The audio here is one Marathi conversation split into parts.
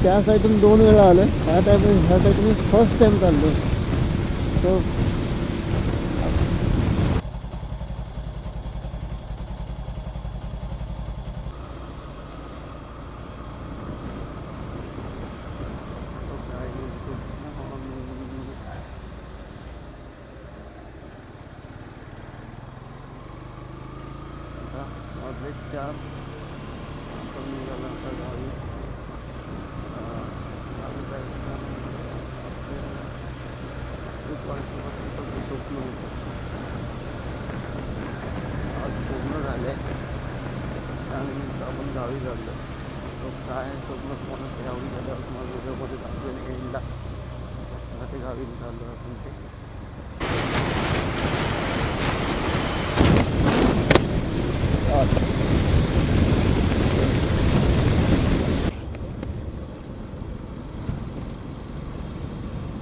त्या साईडून 2 वेळा आलो ह्या ह्या साईडून मी फर्स्ट टाईम चाललो. सो वाजले 4 आपण निघाला आता गावी. गावी जायचं कारण खूप वर्षापासूनचं स्वप्न होतं, आज पूर्ण झालं आहे. त्यानिमित्त आपण गावी चाललो. तो काय स्वप्न तुम्हाला गावी झाल्यावर तुम्हाला व्हिडिओमध्ये दाखवेल एंडला. त्याच्यासाठी गावी चाललो आपण ते.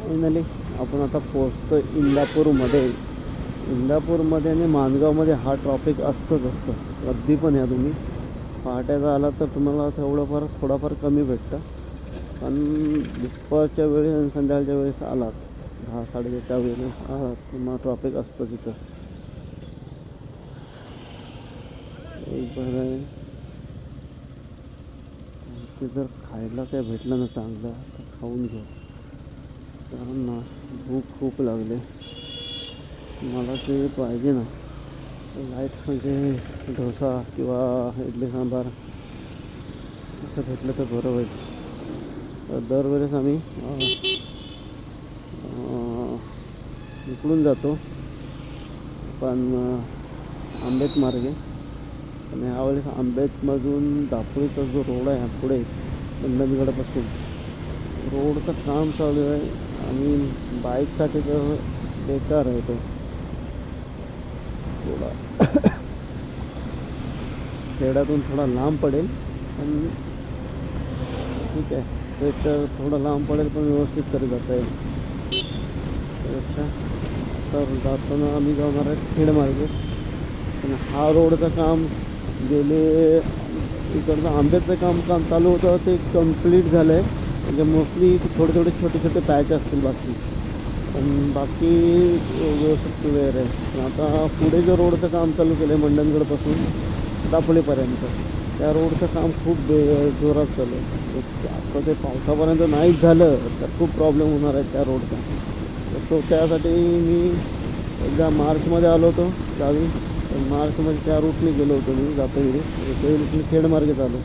फायनली आपण आता पोचतो इंदापूरमध्ये. इंदापूरमध्ये आणि माणगावमध्ये हा ट्रॉफिक असतं. कधी पण या तुम्ही पहाट्याचा आलात तर तुम्हाला थोडाफार कमी भेटतं. पण दुपारच्या वेळेस आणि संध्याकाळच्या वेळेस आलात 10-10:30च्या वेळेस आलात तुम्हाला ट्रॉफिक असतंच इथं. एक बरं आहे ते जर खायला काय भेटलं ना चांगलं तर खाऊन घ्या, कारण ना भूक खूप लागले मला. ते पाहिजे ना लाईट, म्हणजे डोसा किंवा इडली सांबार असं भेटलं तर बरं होईल. तर दरवेळेस आम्ही इकडून जातो पण आंबेत मार्गे. आणि ह्यावेळेस आंबेतमधून दापोलीचा जो रोड आहे पुढे मंडणगडपासून रोडचं काम चालू आहे आणि बाईकसाठी तर बेकार आहे तो. थोडा खेड्यातून थोडा लांब पडेल पण ठीक आहे. ते तर थोडं लांब पडेल पण व्यवस्थित तरी जाता येईल त्यापेक्षा. तर जाताना आम्ही जाणार आहे खेडमार्गे. पण हा रोडचं काम गेले इकडचं आंब्याचं काम चालू होतं ते कंप्लीट झालं आहे. म्हणजे मोस्टली थोडे छोटे पॅच असतील बाकी, पण बाकी व्यवस्थित क्लिअर आहे. पण आता पुढे जो रोडचं काम चालू केलं आहे मंडणगडपासून दापोलीपर्यंत, त्या रोडचं काम खूप जोरात चालू आहे. आता ते पावसापर्यंत नाहीच झालं तर खूप प्रॉब्लेम होणार आहे त्या रोडचा. सो त्यासाठी मी एकदा मार्चमध्ये आलो होतो गावी. मार्चमध्ये त्या रूटने गेलो होतो मी त्यावेळेस मी खेडमार्गे चालू.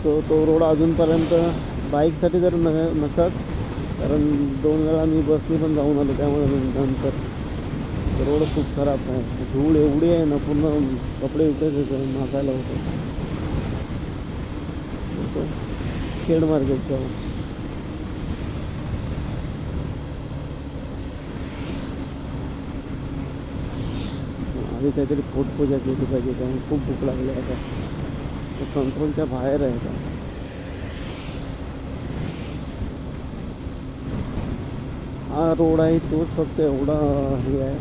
सो तो रोड अजूनपर्यंत बाईकसाठी तर नकाच, कारण 2 वेळा मी बसने पण जाऊन आलो. त्यामुळे नंतर रोड खूप खराब आहे. धूळ एवढी आहे ना पूर्ण कपडे मागायला होते. तसं खेडमार्गेत जाऊ. आधी काहीतरी पोटपूजा केली पाहिजे, कारण खूप भूक लागली आहे आता. कंट्रोलच्या बाहेर आहे का. हा रोड आहे तोच फक्त एवढा हे आहे,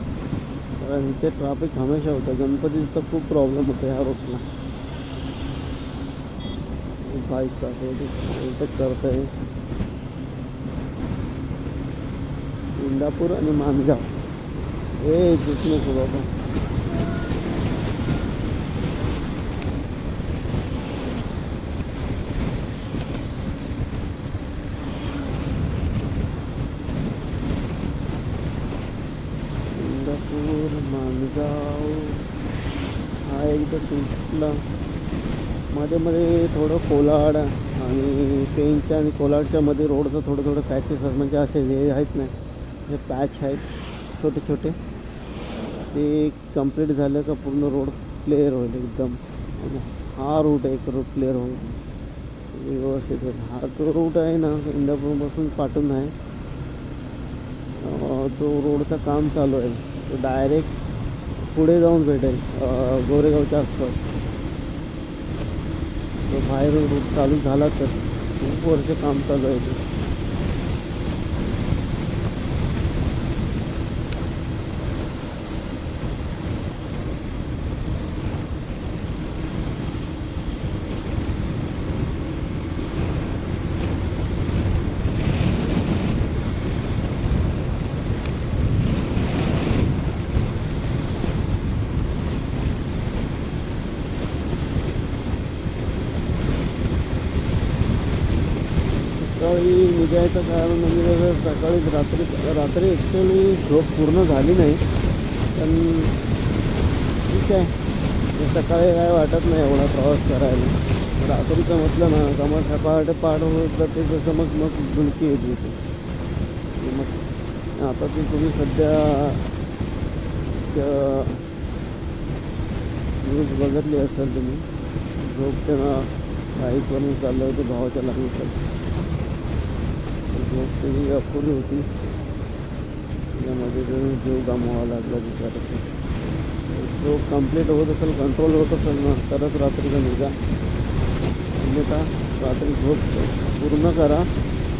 कारण इथे ट्रॅफिक हमेशा होतं. गणपतीत तर खूप प्रॉब्लेम होतो ह्या रोडला. बाईक करत आहे इंदापूर आणि माणगाव. नको बाबा. इंदापूर माणगाव हा एकदा सुटला. मध्ये थोडं कोलाड आणि पेंचच्या आणि कोलाडच्या मध्ये रोडचं थोडं पॅचेस आहेत. म्हणजे असे हे आहेत नाही, जे पॅच आहेत छोटे ते कंप्लीट झालं का पूर्ण रोड क्लिअर होईल एकदम. आणि हा रूट एक रोड क्लिअर होईल व्यवस्थित होईल. हा तो रूट आहे ना इंदापूरपासून पाठवून आहे, तो रोडचं काम चालू आहे. तो डायरेक्ट पुढे जाऊन भेटेल गोरेगावच्या आसपास. तो बाहेर रूट चालू झाला तर खूप वर्ष काम चालू आहे ते. सकाळी निघायचं कारण म्हणजे कसं सकाळीच रात्री ॲक्च्युली झोप पूर्ण झाली नाही, पण ठीक आहे. सकाळी काय वाटत नाही एवढा प्रवास करायला. रात्रीचं म्हटलं ना का मग पहाटे होत जाते तसं मग डुलकी येत होती. मग आता ती तुम्ही सध्या न्यूज बघितली असेल तुम्ही, झोप त्यांना बाईकवरून चाललं होतं भावाच्या लग्नासाठी. झोप त्याची अपुरी होती, त्यामध्ये त्याने जीव गमवावा लागला बिचाराचा. झोप कंप्लीट होत असेल, कंट्रोल होत असेल ना तरच रात्रीचा निघा, अन्यथा रात्री झोप पूर्ण करा.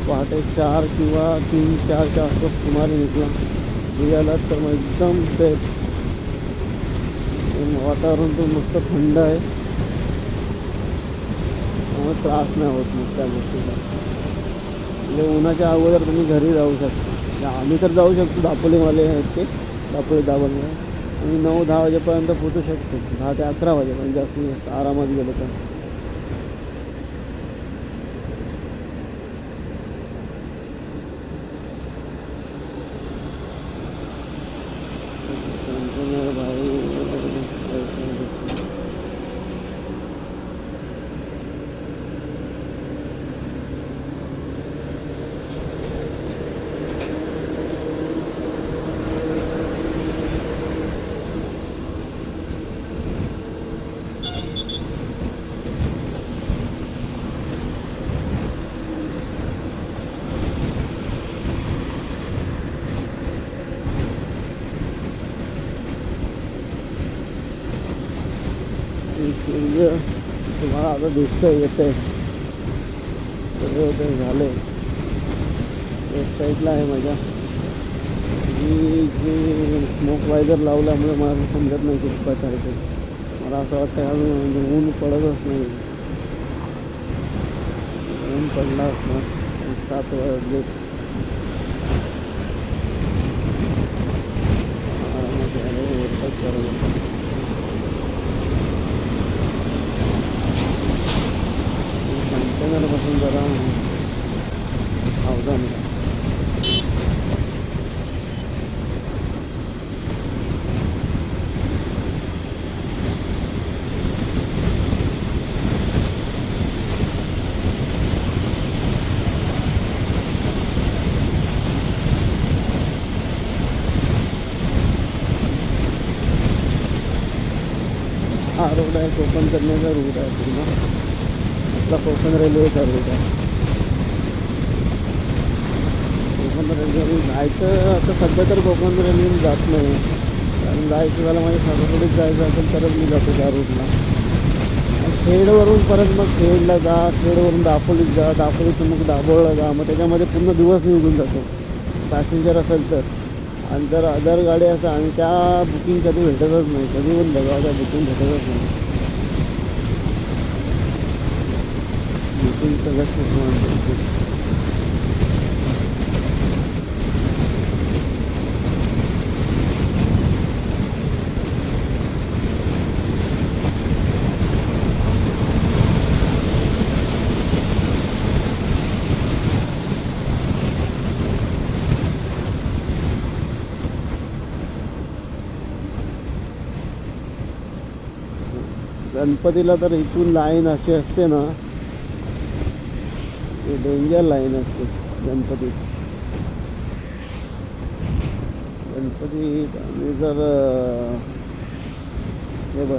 पहाटे 4 किंवा 3-4च्या आसपास सुमारे निघाला तर मग एकदम सेफ. वातावरण तर मस्त थंड आहे, त्यामुळे त्रास नाही होत मग त्या गोष्टीचा. म्हणजे उन्हाच्या अगोदर तुम्ही घरी जाऊ शकता. आम्ही तर जाऊ शकतो, दापोलीवाले आहेत ते, दापोली दाबणला. आम्ही 9-10 वाजेपर्यंत पोचू शकतो, 10 ते 11 वाजेपर्यंत जास्त आरामात गेलो तर. सूर्य तुम्हाला आता दिसतंय, येतंय, सगळं झालं आहे. वेबसाईटला आहे माझ्या. मी जे स्मोक वायझर लावल्यामुळे मला समजत नाही कितपत आहे ते. मला असं वाटतं अजून ऊन पडतच नाही. ऊन पडला असणार, 7 वाजले. कंटेनरपासून जरा सावधान. हा रोड आहे कोकण करण्याचा रूट आहे पूर्ण. आपला कोकण रेल्वेचा रूट आहे. कोकण रेल्वे जायचं आता सध्या तर कोकण रेल्वेने जात नाही, कारण जायचं झालं माझ्या सासूकडीच जायचं असेल तरच मी जातो त्या रूटला. खेडवरून परत मग खेडला जा, खेडवरून दापोलीत जा, दापोलीतून मग दाभोळला जा. मग त्याच्यामध्ये पूर्ण दिवस निघून जातो पॅसेंजर असेल तर. आणि जर अदर गाडी असेल आणि त्या बुकिंग कधी भेटतच नाही, कधी पण बघा त्या बुकिंग भेटतच नाही. बुकिंग सगळ्यात खूप गणपतीला तर इथून लाईन अशी असते ना, ते डेंजर लाईन असते गणपतीत. आणि जर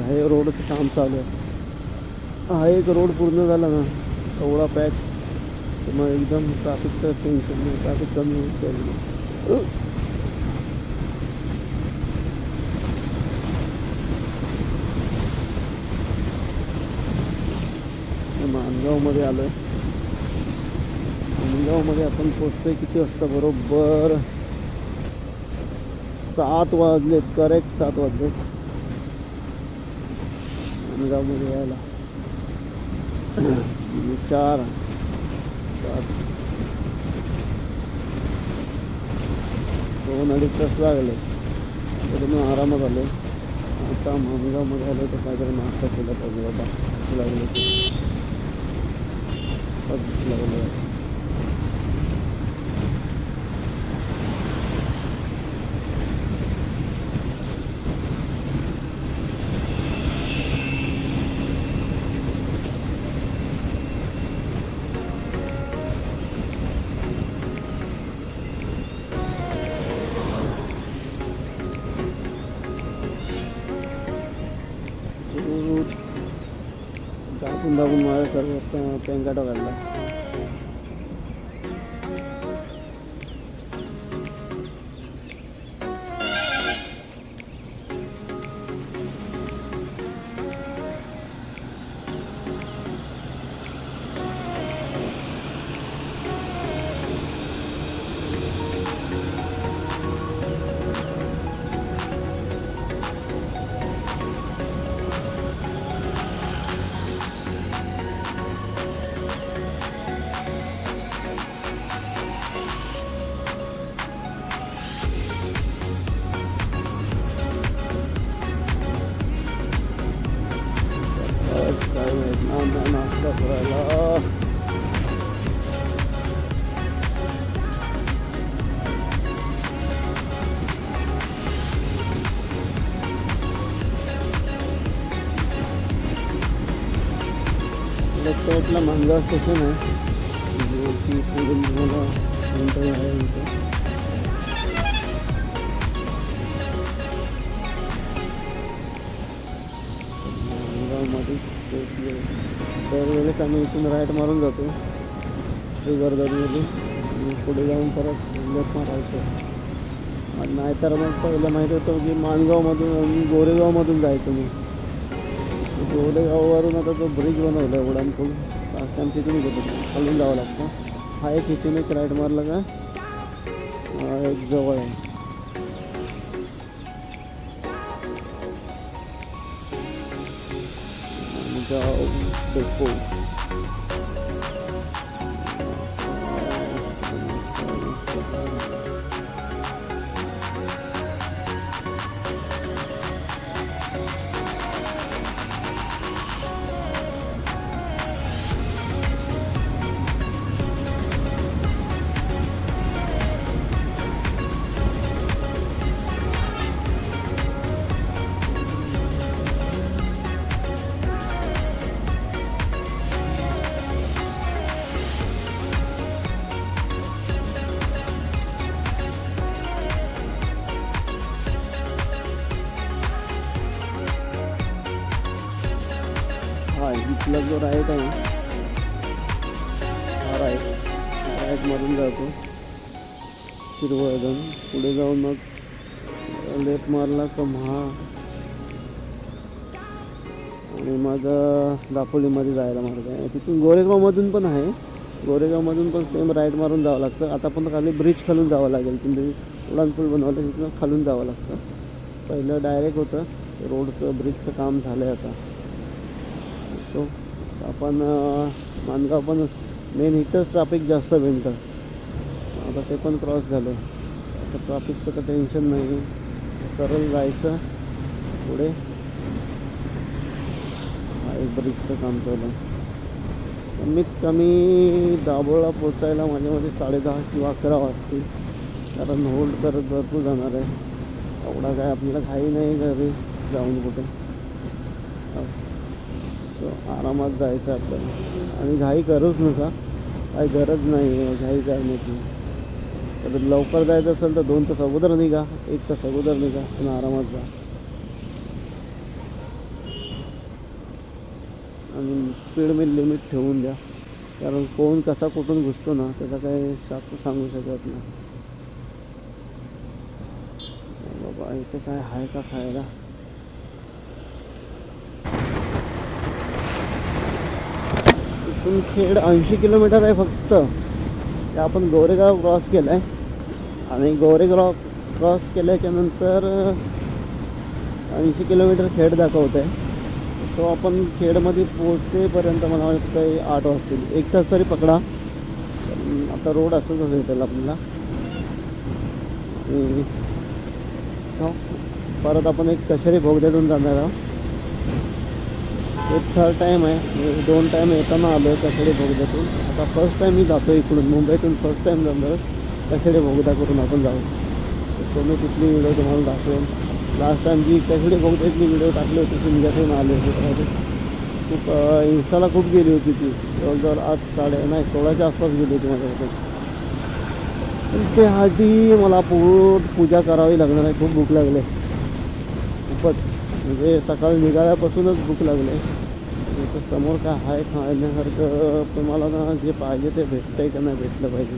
हे रोडचं काम चालू आहे, हा एक रोड पूर्ण झाला ना एवढा पॅच, तर मग एकदम ट्रॅफिकचं टेन्शन नाही, ट्रॅफिक कमी होईल. माणगावमध्ये आलो आहे. माणगावमध्ये आपण पोचतोय किती वाजता? बरोबर 7 वाजलेत, करेक्ट 7 वाजलेत माणगावमध्ये यायला. 4 2-2.5 तास लागले, तर मी आरामात आलो. आता माणगावमध्ये आलो तर काहीतरी नाश्ता केला पाहिजे बाबा, लागले लागलं. दाबून दाबून माझा सर्व पेंगाटा काढला. काय माहित ना नाश्ता करायला. लेफ्टला मानगाव स्टेशन आहे, जो की पुढे मला नंतर आहे इथे. मानगावमध्ये दरवेळेस आम्ही इथून राईट मारून जातो श्रीवर्धनमध्ये आणि पुढे जाऊन परत लेफ्ट मारायचं. नाहीतर मग पहिलं माहीत होतं की मानगावमधून गोरेगावमधून जायचं. मी गोरेगाववरून आता जो ब्रिज बनवला आहे उड्डाणपूल, लास्ट टाइम तिथून गेलो, खालून जावं लागतं. हा एक इथून एक राईट मारला का एक जवळ आहे. डेपो इथला जो राईट आहे हा राईट मारून जातो श्रीवर्धन. पुढे जाऊन मग लेफ्ट मारला का आणि मग दापोलीमध्ये जायला मार्ग आहे. तिथून गोरेगावमधून पण आहे, गोरेगावमधून पण सेम राईट मारून जावं लागतं. आता पण खाली ब्रिज खालून जावं लागेल, तुम्ही उड्डाणपूल बनवलं तिथून खालून जावं लागतं. पहिलं डायरेक्ट होतं, रोडचं ब्रिजचं काम झालं आहे आता. सो आपण मानगाव पण मेन इथंच ट्रॅफिक जास्त भेटतं. आता ते पण क्रॉस झालं आहे, आता ट्रॅफिकचं तर टेन्शन नाही. सरळ जायचं पुढे, एक ब्रिजचं काम चालू आहे. कमीत कमी दाभोळला पोचायला माझ्यामध्ये 10:30 किंवा 11 वाजतील, कारण होल्ड करत भरपूर जाणार आहे. एवढा काय आपल्याला घाई नाही घरी जाऊन कुठे. सो आरामात जायचं आपल्याला, आणि घाई करूच नका, काही गरज नाही आहे घाई करण्याची. तर लवकर जायचं असेल तर 2 तास अगोदर निघा, 1 तास अगोदर निघा, पण आरामात जा. आणि स्पीड मी लिमिट ठेवून द्या, कारण कोण कसा कुठून घुसतो ना त्याचा काही सांगू शकत नाही. बाबा इथे काय आहे का खायला? इथून खेड 80 किलोमीटर आहे फक्त. ते आपण गोरेगाव क्रॉस केलं आहे, आणि गोरेगाव क्रॉस केल्याच्या नंतर 80 किलोमीटर खेड दाखवत आहे. सो आपण खेडमध्ये पोहोचेपर्यंत मला वाटतं 8 वाजतील. 1 तास तरी पकडा. आता रोड असंच भेटेल आपल्याला. सो परत आपण एक कशेरी बोगद्यातून जाणार आहोत. एक 3rd टाईम आहे, 2 टाईम येताना आलो आहे कशेरी बोगद्यातून. आता फर्स्ट टाईम मी जातो इकडून, मुंबईतून फर्स्ट टाईम जाणार कशेरी बोगदा करून आपण जाऊ. सो मी तिथली व्हिडिओ तुम्हाला दाखवेन. लास्ट टाइम जी कशेरी बोगद्यातली व्हिडिओ टाकली होती सिंध्यातून आले होते, खूप इंस्टाला खूप गेली होती ती. जवळजवळ 16च्या आसपास गेली होती माझ्याकडे. पण ते आधी मला पूजा करावी लागणार आहे. खूप भूक लागले, खूपच, म्हणजे सकाळी निघाल्यापासूनच भूक लागले. तर समोर काय आहे खाण्यासारखं तुम्हाला ना जे पाहिजे ते भेटतंय का नाही भेटलं पाहिजे.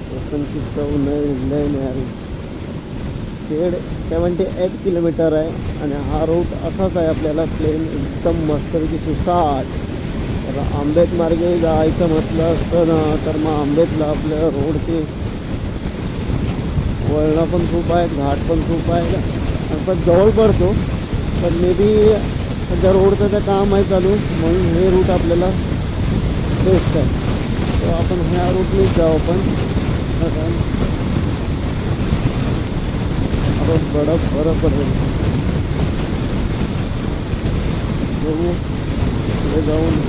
कोकणची चव लय न्यारी. खेड 78 किलोमीटर आहे आणि हा रूट असाच आहे आपल्याला प्लेन एकदम मस्तपैकी सुसाट. तर आंबेत मार्गे जायचं म्हटलं असतं ना तर मग आंबेतला आपल्या रोडची वळणं पण खूप आहेत, घाट पण खूप आहेत. आता जवळ पडतो पण मे बी सध्या रोडचं ते काम आहे चालू म्हणून हे रूट आपल्याला बेस्ट आहे. तर आपण ह्या रूटनेच जाऊ आपण. कारण आपण बरं पडेल. बघू पुढे जाऊन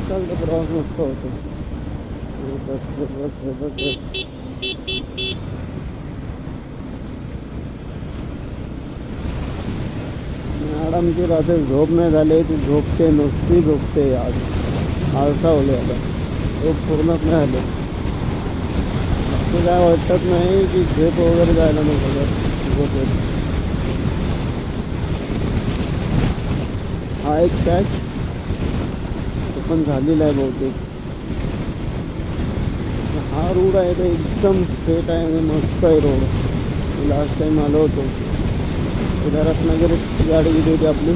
कालचा प्रवास मस्त होतो. मॅडमची रात्री झोप नाही झाली, ती झोपते नुसती झोपते. आज सावले आता झोप पूर्णच नाही झाली. ते काय वाटत नाही की झेप वगैरे जायला नको, बस झोप येते. हा एक पॅच पण झालेला आहे बहुतेक. हा रोड आहे तो एकदम स्ट्रेट आहे आणि मस्त आहे रोड. मी लास्ट टाइम आलो होतो उद्या रत्नागिरीत गाडी गेली होती आपली.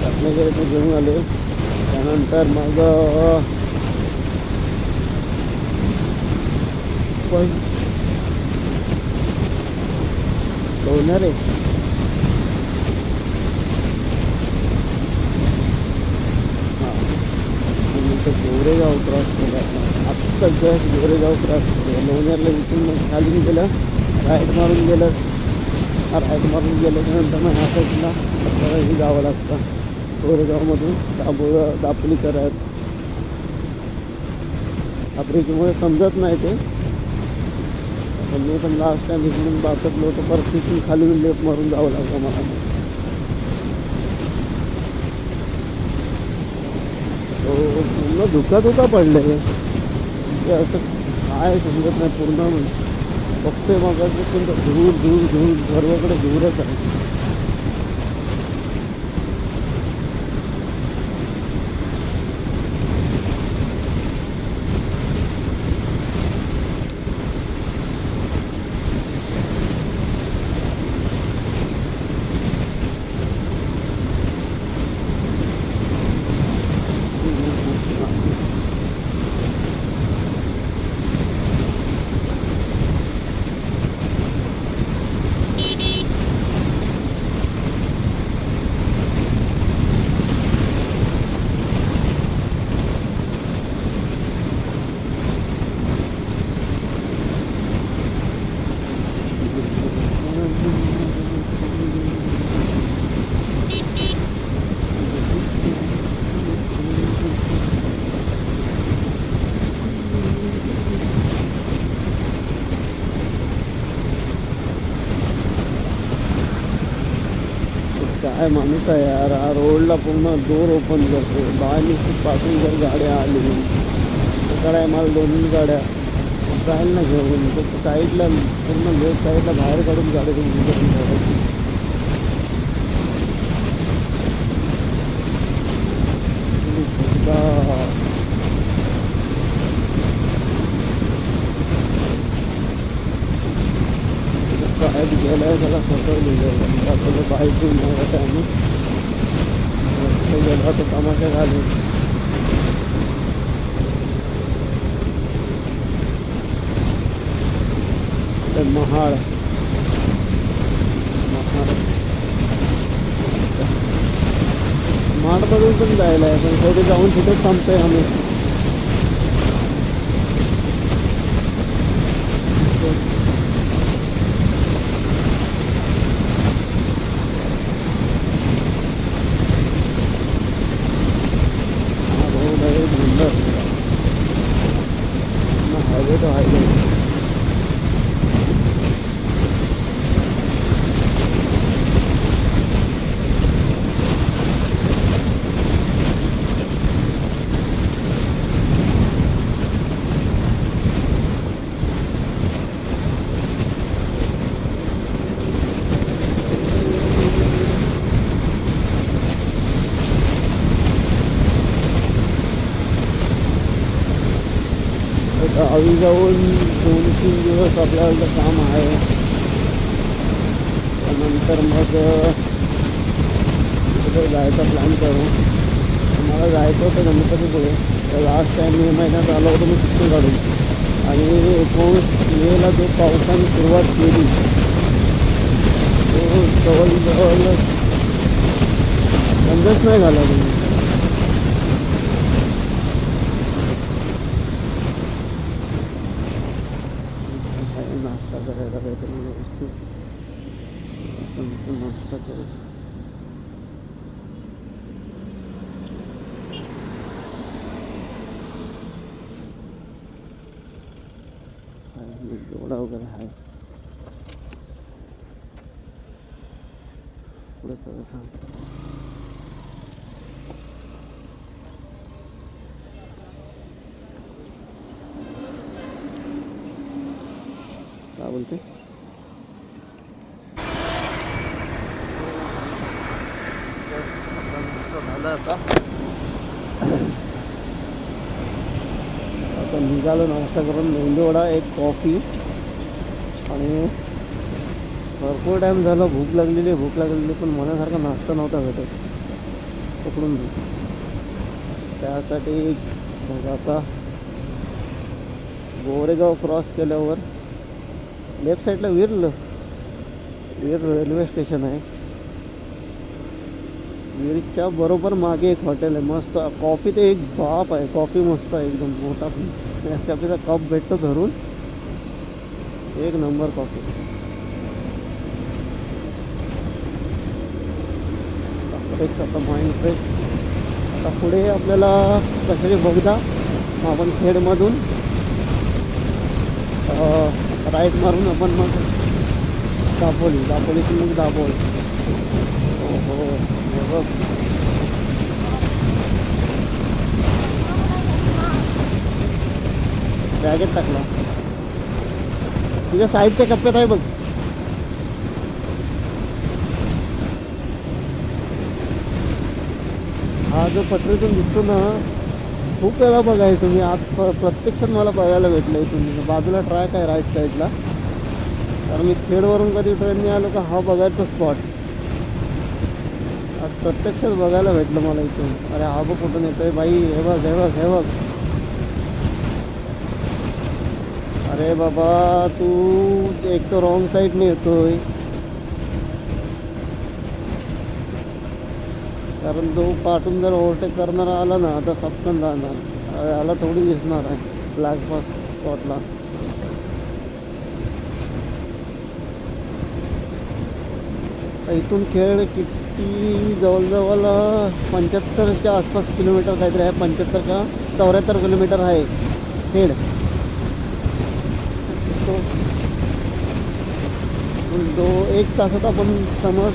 रत्नागिरीत घेऊन आलो. त्यानंतर मग पण होणार आहे. गोरेगाव क्रॉस केला आत्ता जस्ट गोरेगाव क्रॉस केलं. लोण्यारला इथून मग खाली गेलं, राईट मारून गेलं. राईट मारून गेलं त्यानंतर मग ह्या साईडला आपल्यालाही जावं लागतं. गोरेगावमधून दापोली करत आफ्रिकेमुळे समजत नाही ते. पण मी पण लास्ट टाइम इकडून बाचकलो होतो, परत तिथून खाली लेफ्ट मारून जावं लागतं मला. पूर्ण धुका पडले ते असं काय समजत नाही. पूर्ण बघतोय मग धूर सर्वकडे धूरच आहे. काय माणूस आहे यार. हा रोडला पूर्ण डोर ओपन करतो. बाय मिस्टेक पाठून जर गाड्या आली तर आहे मला 2 गाड्या जायला ना घेऊन साईडला पूर्ण लेफ्ट साईडला बाहेर काढून गाडी करून ठेवायची. साहेब गेलाय त्याला फसवलेलं आपल्याला बाईक घेऊन जायचं आम्ही गेला तो तमाशा घालून. महाड महाडमधून पण जायला आहे पण शेवटी जाऊन तिथेच थांबतोय आम्ही. हायवे तो हायवे. गावी जाऊन 2-3 दिवस आपल्याला काम आहे. त्यानंतर मग तिकडे जायचा प्लॅन करू. मला जायचं होतं गणपतीपुळे. तर लास्ट टाईम मे महिन्यात आलो होतो मी सुट्टी काढून, आणि 19 मेला जो पावसाने सुरुवात केली तो जवळजवळ बंदच नाही झाला. तुम्ही नाश्ता करायला काहीतरी व्यवस्थित नाश्ता करू. जेवढा वगैरे आहे पुढे चालायचं. काय बोलते झालं आता निघालो नाश्ता करून. मेंदूवडा, एक कॉफी, आणि भरपूर टाईम झाला भूक लागलेली पण मनासारखा नाश्ता नव्हता भेटत पकडून. त्यासाठी मग आता गोरेगाव क्रॉस केल्यावर लेफ्ट साईडला वीर रेल्वे स्टेशन आहे. वीरच्या बरोबर मागे एक हॉटेल आहे मस्त. कॉफी ते एक बाप आहे. कॉफी मस्त आहे, एकदम मोठा नेसकॅफेचा कप भेटतो घरून, एक नंबर कॉफी. फ्रेश आता माइंड फ्रेश. आता पुढे आपल्याला कशेरी बोगदा, आपण खेडमधून राईट मारून आपण मग दापोलीतून मग दापोली. हो बघ बॅगेत टाकला. तुझ्या साईडच्या कप्प्यात आहे बघ. हा जो पटरीतून दिसतो ना, खूप वेळा बघायचो मी. आज प्रत्यक्षात मला बघायला भेटलं इथून. बाजूला ट्रॅक आहे राईट साईडला. कारण मी खेडवरून कधी ट्रेनने आलो का हा बघायचा स्पॉट. आज प्रत्यक्षात बघायला भेटलं मला इथून. अरे हा बघ कुठून येतोय बाई. हे बघ. अरे बाबा तू एक तर रॉंग साईडने येतोय. कारण तो पाठून जर ओव्हरटेक करणारा आला ना आता सपकन जाणार. याला थोडी दिसणार आहे ब्लॅक बस स्पॉटला. इथून खेळ किती जवळजवळ 75च्या आसपास किलोमीटर काहीतरी आहे. 75 का 74 किलोमीटर आहे खेड. तो 1 तासात आपण समज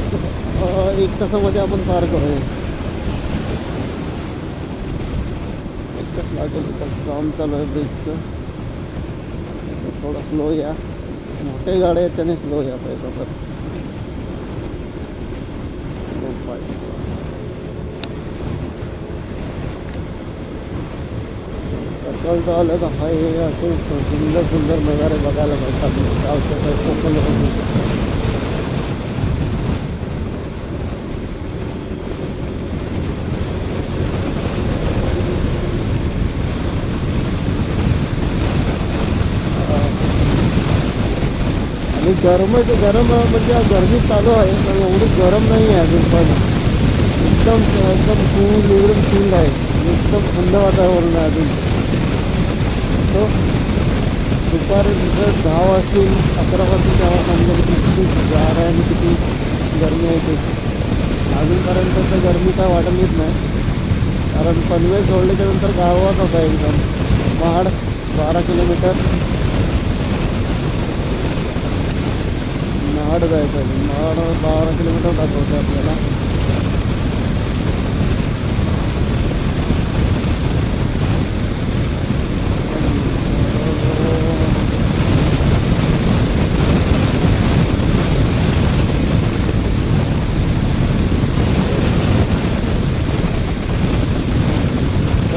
1 तासामध्ये आपण पार करूया. 1 तास लागेल. काम चालू आहे ब्रिजचं. थोडं स्लो या. मोठे गाड्या आहेत त्याने स्लो या पाहिजे. तर सकाळचं आलं का हा हे असे सुंदर नजारे बघायला मिळतात. गावच्या साईड कोकण आणि गरम म्हणजे गरमी चालू आहे पण एवढी गरम नाही आहे अजून. पण एकदम कूल आहे. एकदम थंड वातावरण आहे अजून. तो दुपारी जर 10 वाजतील 11 वाजतील तेव्हा समजा किती गार आहे आणि किती गरमी आहे ते. अजूनपर्यंत तर गरमी काय वाटत येत नाही. कारण पनवेल सोडल्याच्या नंतर गावात होता एकदम. महाड 12 किलोमीटर. महाड जायचं आहे. महाड 12 किलोमीटर दाखवते आपल्याला.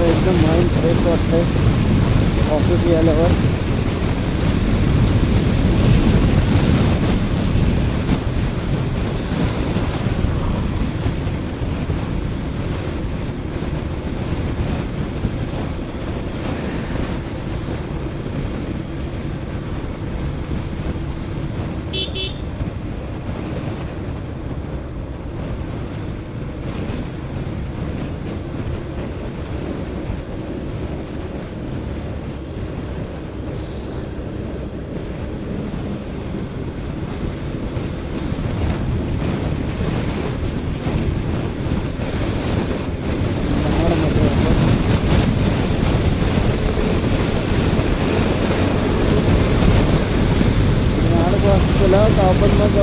एकदम माइंड फ्रेश वाटतंय ऑफिस आल्यावर. केला तर आपण मग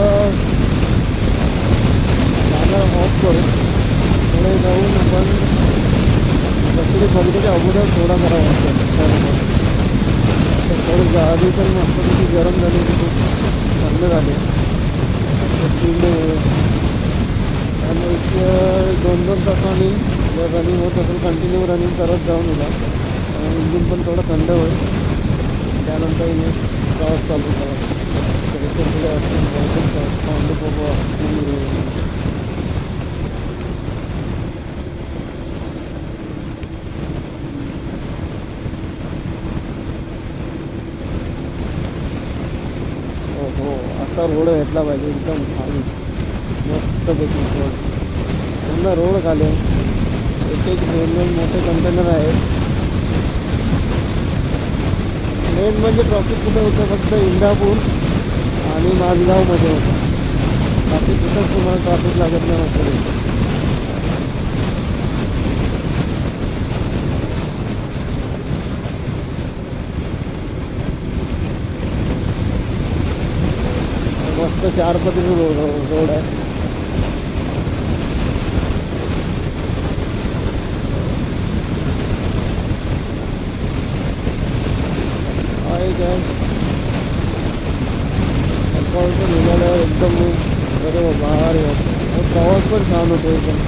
जाणार ऑफ करू. पुढे जाऊन आपण दसरी बघण्याच्या अगोदर थोडा करा वाटतं. थोडी गाडी पण मस्तपैकी गरम झाली होती, खूप थंड झाली. आणि एक 2-2 तासांनी जर रनिंग होत असेल कंटिन्यू रनिंग करत जाऊन दिला इंजिन पण थोडं थंड होईल. त्यानंतर मी प्रवास चालू करा. त्याच्या पुढे हो असा रोड भेटला पाहिजे, एकदम खाली मस्तपैकी रोड, पूर्ण रोड खाली. एक 2 मोठे कंटेनर आहेत. मेन म्हणजे ट्रॉफिक कुठे होतं, फक्त इंदापूर आणि माझगावमध्ये होतं. बाकी कुठंच तुम्हाला ट्रॉफिक लागत नाही होतं. मस्त 4 पदरी रोड आहे. काय सकाळचं निघाल्यावर एकदम बरोबर बाहेर प्रवास पण छान होतो एकदम.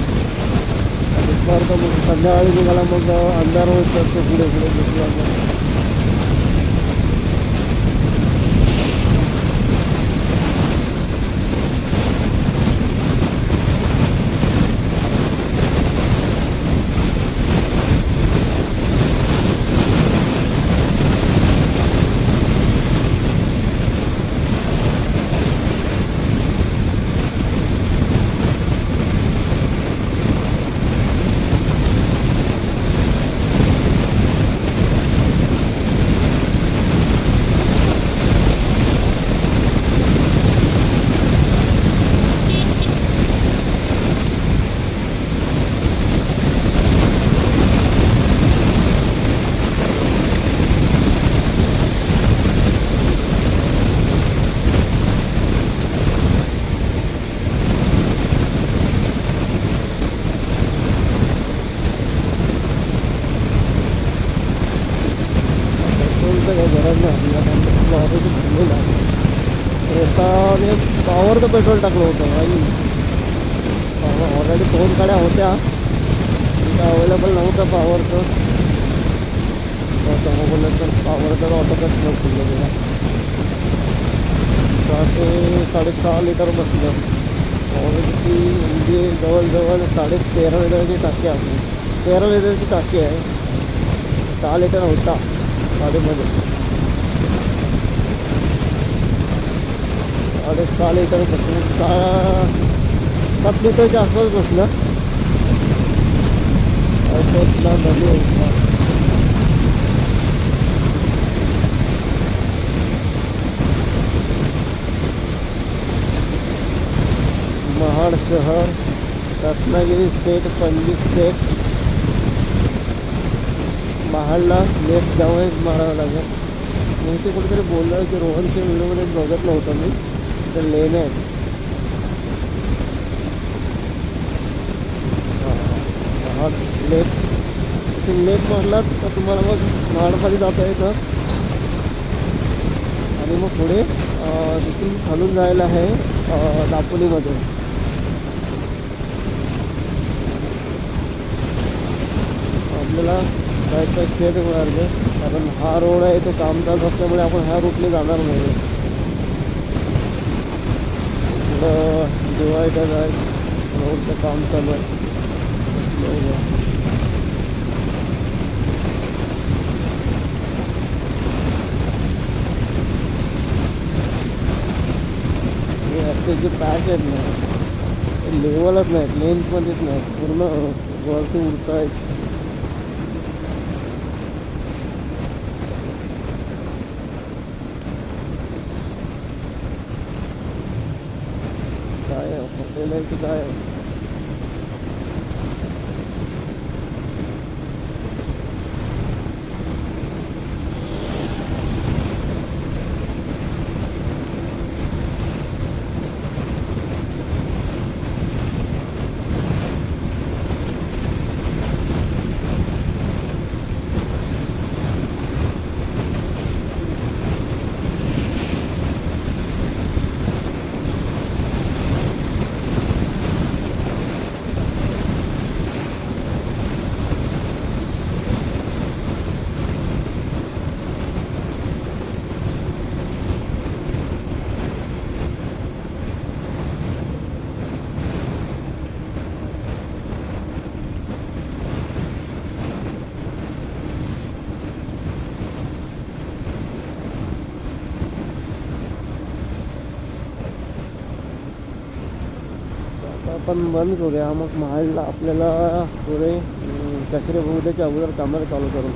दुपारचा मग संध्याकाळी निघाला मग अंधार होत जातो पुढे पुढे घेतला. गरज नाही आपल्याला, ऑलरेडी थांबलेलं आहे. आता पॉवर तर पेट्रोल टाकलं होतं आणि ऑलरेडी 2 गाड्या होत्या, अवेलेबल नव्हतं पॉवरचं. बोललं तर पॉवरचं ऑटोकट नव्हतं गेलेला. 6.5 लिटर बसलं ऑलरेडी. म्हणजे जवळजवळ 13.5 लिटरची टाकी आहे. 13 लिटरची टाकी आहे. 6 लिटर होता गाडीमध्ये. 6.5 लिटर बसलं, 7 लिटरच्या आसपास बसलं. महाड शहर, रत्नागिरी स्टेट, पणजी स्टेट. महाडला लेफ्ट जाऊन मारावं लागेल. मी ते कुठेतरी बोललं की रोहनच्या व्हिडिओमध्ये बघितलं होतं मी, तर लेन आहे. महाड लेफ्ट, लेफ्ट मारलात तर तुम्हाला मग महाडमध्ये जाता येतं. आणि मग पुढे तिथून खालून जायला आहे दापोलीमध्ये. आपल्याला जायचं थेट मार्ग, कारण हा रोड आहे तो काम चालू असल्यामुळे आपण ह्या रूटने जाणार नाही. पुढं डिवायडर आहे, रोडचं काम चालू आहे. हे जे पॅच आहेत ना ते लेवलच नाहीत, लेन्थमध्येच नाहीत, पूर्ण वरती उडत आहेत. काय हॉटेल आहे की काय? आपण बंद करूया. मग महाडला आपल्याला पुढे कचरे बोगद्याच्या अगोदर कॅमेरा चालू करून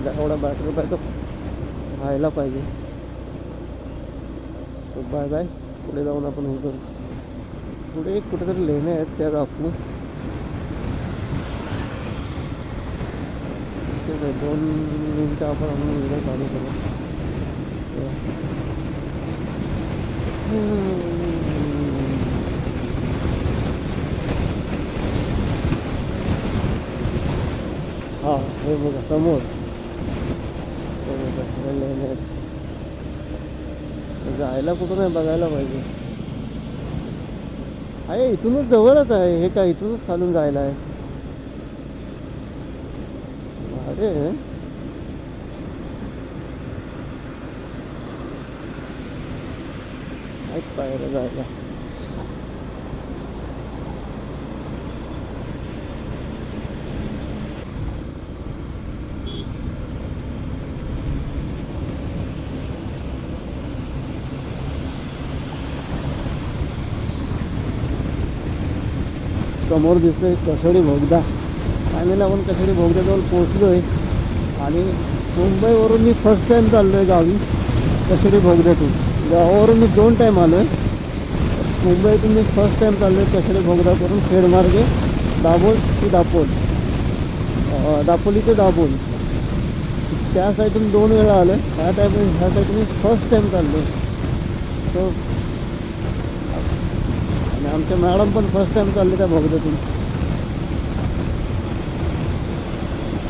एवढा बॅटरी बॅकअप व्हायला पाहिजे. Bye bye. पुढे जाऊन आपण हे करू. पुढे कुठेतरी लेण्या आहेत त्या दाखवू. ठीक आहे, 2 मिनटं आपण व्हिडिओ चालू करू. हा हे बघा समोर लेण्या आहेत. जायला कुठं नाही बघायला पाहिजे. आहे इथूनच जवळच आहे हे. काय इथूनच खालून जायला आहे. अरे ऐक पायऱ्या जायला. समोर दिसतोय कशेडी बोगदा. फायनली आपण कशेडी बोगद्याजवळ पोहोचलो आहे. आणि मुंबईवरून मी फर्स्ट टाईम चाललो आहे गावी कशेडी बोगद्यातून. गावावरून मी 2 टाईम आलो आहे. मुंबईतून मी फर्स्ट टाईम चाललो आहे कशेडी बोगदा करून खेडमार्गे दाभोळ ते दापोल, दापोली ते दाभोळ. त्या साईडून 2 वेळा आलो आहे. ह्या साईडून मी फर्स्ट टाईम चाललो आहे. सो आणि आमच्या मॅडम पण फर्स्ट टाईम चालले त्या बोगद्यातून.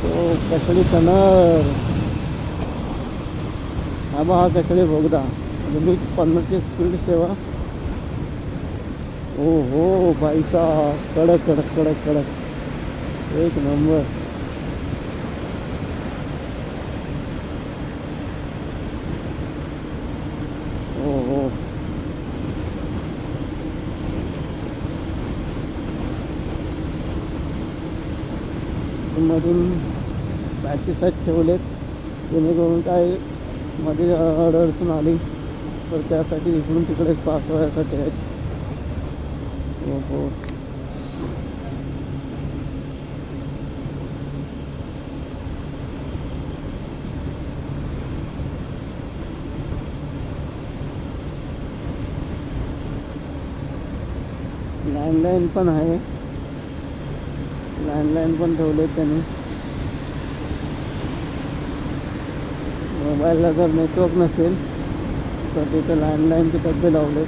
सो कशेडी कन्नर हा बा हा कशेडी बोगदा. लिमिट 50ची स्पीड सेवा. ओ हो भाई साहब, कडक कडक कडक कडक एक नंबर. ओ हो मधून पॅचेस आहेत ठेवलेत जेणेकरून काय मध्ये अडचण आली तर त्यासाठी इकडून तिकडे पास व्हायसाठी आहेत. हो हो लँडलाईन पण आहे. लँडलाईन पण ठेवले त्यांनी. मोबाईलला जर नेटवर्क नसेल तर तिथे लँडलाईनचे डबे लावले.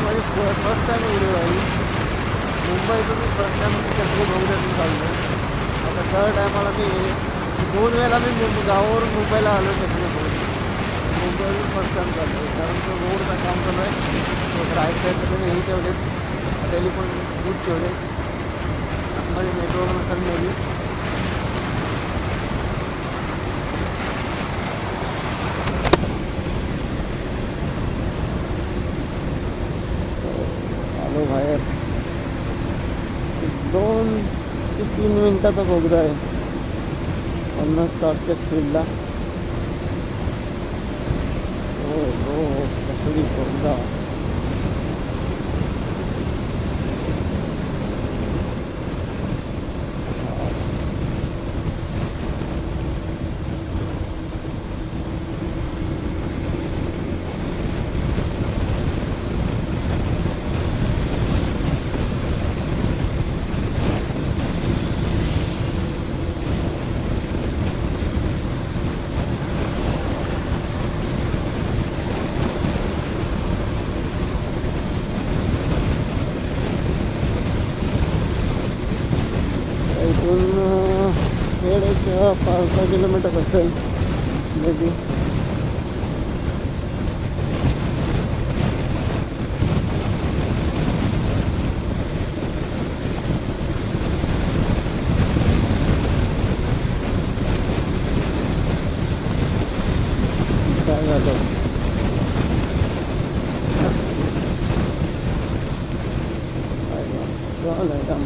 माझी फर्स्ट टाईम व्हिडिओ आहे. मुंबईतून मी फर्स्ट टाईम कशेडी बोगद्यातून चाललो. आता 3rd टायमाला मी 2 वेळेला मी गावावरून मुंबईला आलो कशेडी बोगद्यात. मुंबईवरून फर्स्ट टाईम चाललो कारण तो रोडचं काम चालू आहे. तो राईट साईडमध्ये हे ठेवलेत टेलिफोन बूथ ठेवले. आतमध्ये नेटवर्क नसेल मेबी. आलो बाहेर. 2 ते 3 मिनिटाचा बोगदा आहे 50-60च्या स्पीडला. हो हो कशेडी बोगदा. इथून खेड एक 5-6 किलोमीटर असेल मे बी.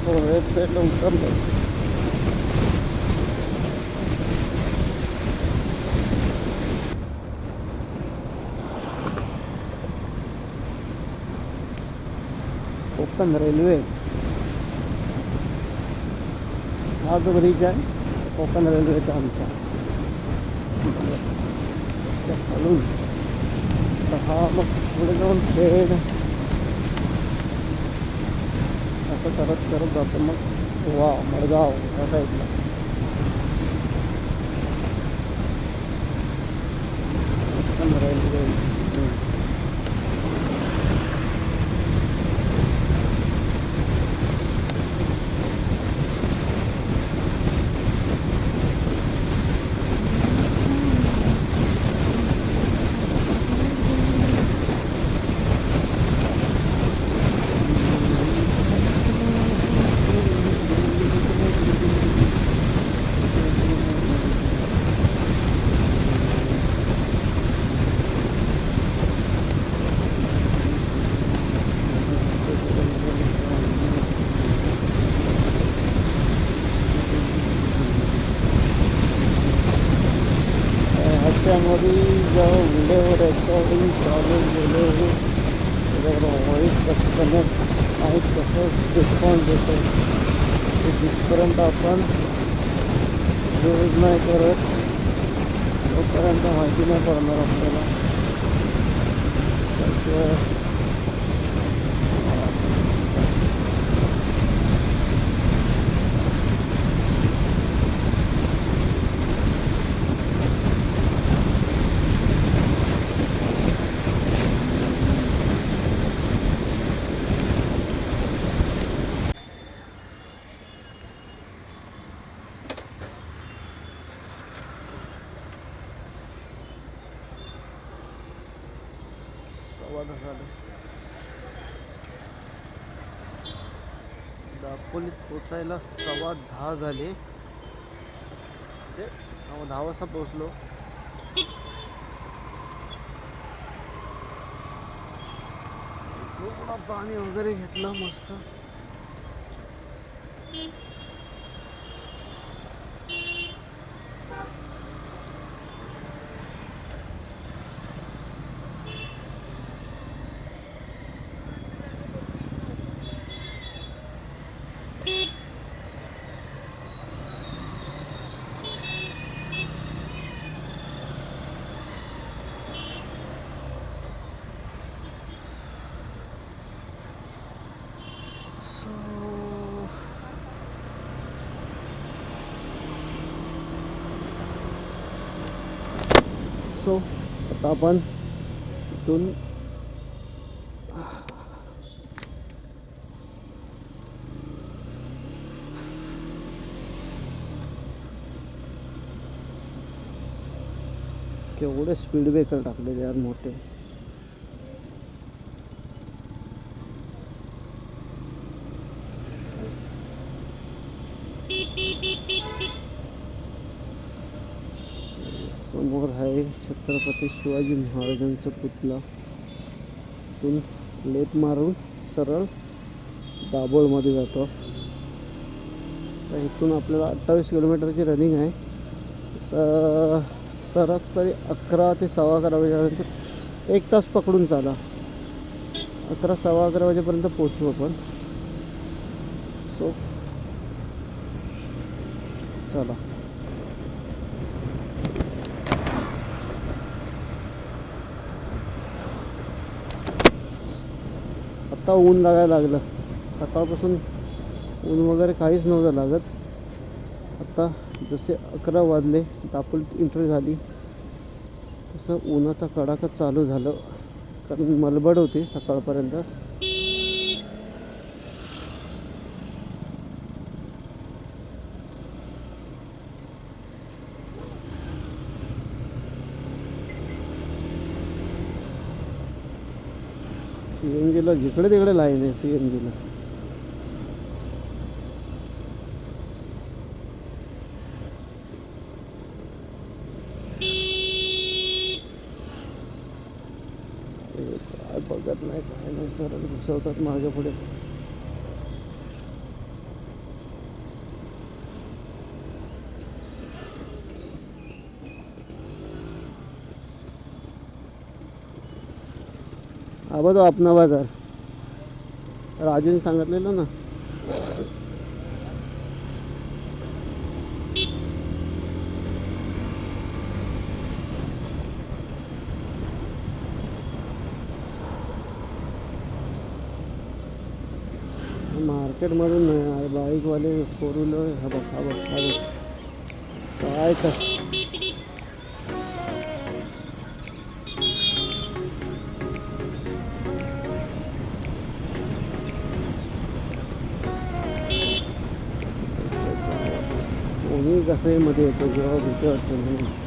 हो लेफ्ट साईडला उतरलो. कोकण रेल्वे हा जो ब्रिज आहे कोकण रेल्वेचा आमच्या त्या खालून हा मग पुढे जाऊन खेड असं करत करत जातो मग वा मडगाव या साईडला. कोकण रेल्वे ह्याच्यामध्ये जेव्हा व्हिडिओ रेकॉर्डिंग चालू गेले त्याच्यावर व्हॉईस कसं कनेक्ट आणि कसं रिस्पॉन्स देतो ते जिथपर्यंत आपण यूज नाही करत तोपर्यंत माहिती नाही पडणार आपल्याला. त्याशिवाय झालं दापोलीत पोचायला 10:15 झाले. ते 10:15 वाजता पोचलो. थोडा पाणी वगैरे घेतलं मस्त. सो आता आपण इथून केवढे स्पीड ब्रेकर टाकले यार मोठे. समोर आहे छत्रपती शिवाजी महाराजांचा पुतळा. इथून लेफ्ट मारून सरळ दाभोळमध्ये जातो. तर इथून आपल्याला 28 किलोमीटरची रनिंग आहे. सरासरी 11 ते 11:15 वाजेपर्यंत 1 तास पकडून चाला. 11 सव्वा 11 वाजेपर्यंत पोहोचू आपण. सो चला. आता ऊन लागायला लागलं. सकाळपासून ऊन वगैरे काहीच नव्हतं लागत. आता जसे 11 वाजले दापोलीत एंट्री झाली तसं उन्हाचा कडाका चालू झालं. कारण मलबड होती सकाळपर्यंत. CNGला जिकडे तिकडे लाईन आहे. CNGला काय बघत नाही काय नाही. सरळ घुसवतात मागे पुढे. हा बघ तो अपना बाजार राजूने सांगितलेलं ना. मार्केटमधून नाही बाईकवाले फोर व्हीलर. हा बघ हा बघ हा बघ काय का कोणी कसंही मध्ये येतो जेव्हा भीती वाटते म्हणून.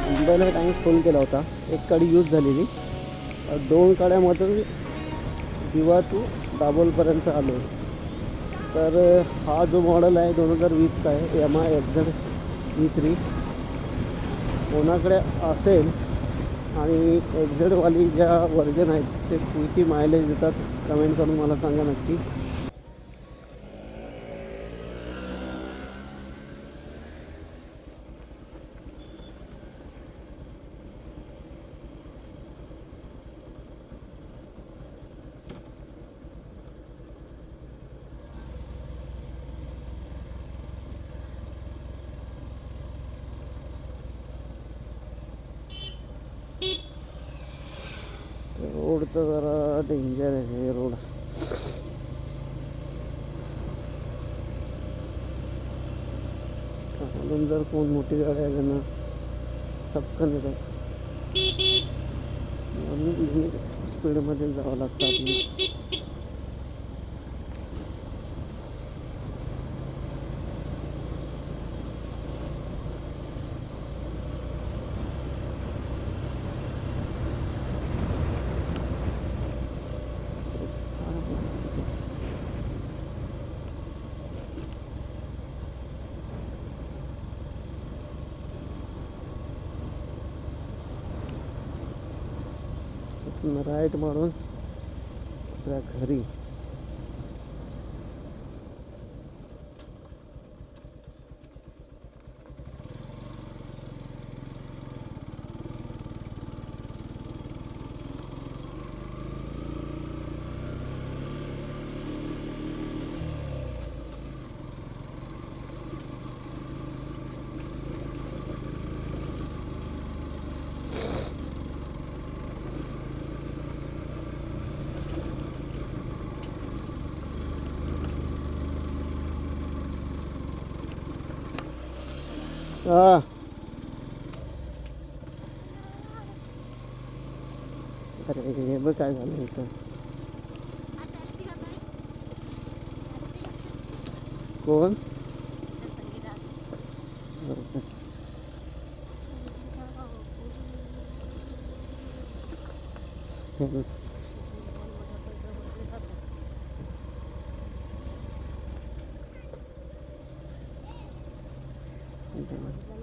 मुंबईला टँक फुल केला होता. एक काडी यूज झालेली. 2 काड्यामध्ये दिवा टू दाभोलपर्यंत आलो. तर हा जो मॉडेल आहे 2020चा आहे YamaHaZe V3 कोणाकडे असेल आणि XZवाली ज्या व्हर्जन आहेत ते किती मायलेज देतात कमेंट करून मला सांगा नक्की. रोडचं जरा डेंजर आहे हे रोड. म्हणून जर कोण मोठी गाडी आली ना सपकन येतात. म्हणून लिमिट स्पीडमध्ये जावं लागतं आपली. राईट मारून आपल्या घरी. हा अरे हे बघ काय झालं इथं. कोण बरोबर. हे बघ. इथं.